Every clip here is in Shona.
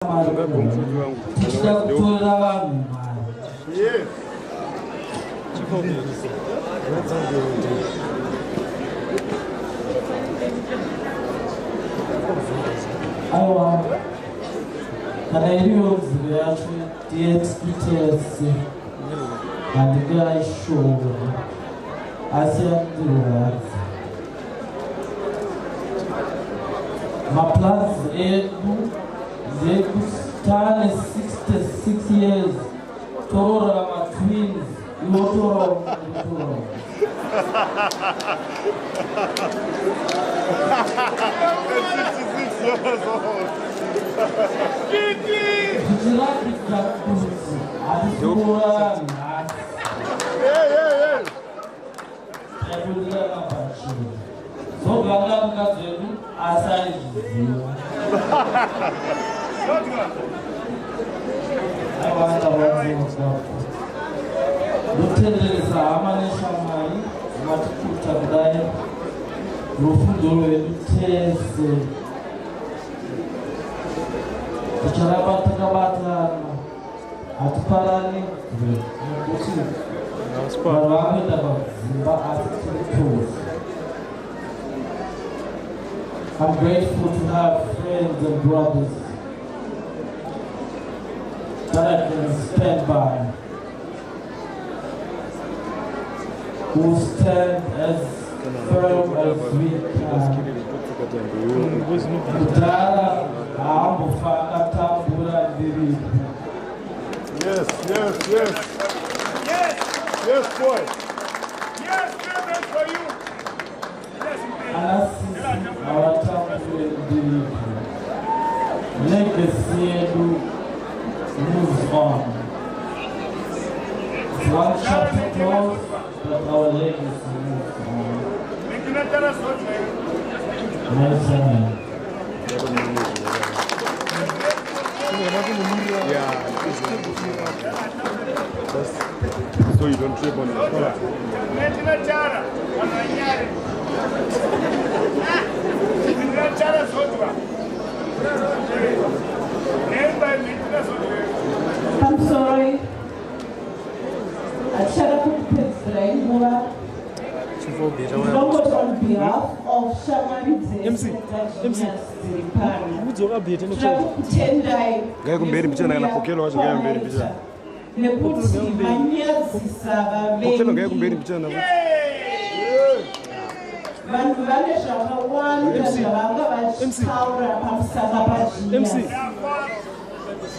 My plans Stan is 66 years. Torora my twins. Toro. 66 years old. I'm grateful to have friends and brothers that I can stand by, who stand as firm as we can. Yes, boy. Yes, favorite for you. Yes, our temple legacy moves on. It's one chapter closed, but our legacy moves on. So you don't trip on it. I'm sorry. I shut up with Pittsburgh. On behalf of Shaman MC.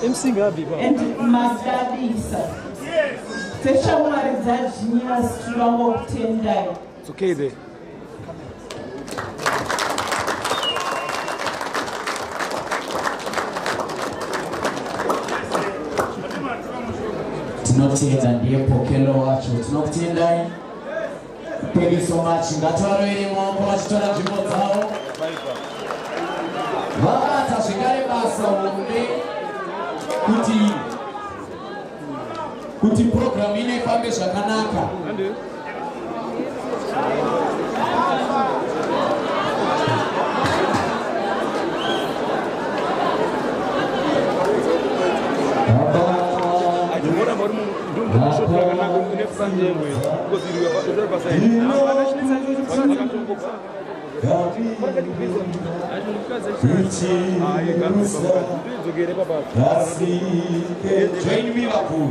MC Gabi. And Masgadisa. The Shaman is a genius strong of Tendai. It's okay there. Tinotenda ndiye pokelo wacho. Tinotenda. Thank you so much. Ngatwaro irimo kwa chitora nzvimbo dzavo. Vavata zvigare basa hombe kuti program inofambe zvakanaka. Join me Baku.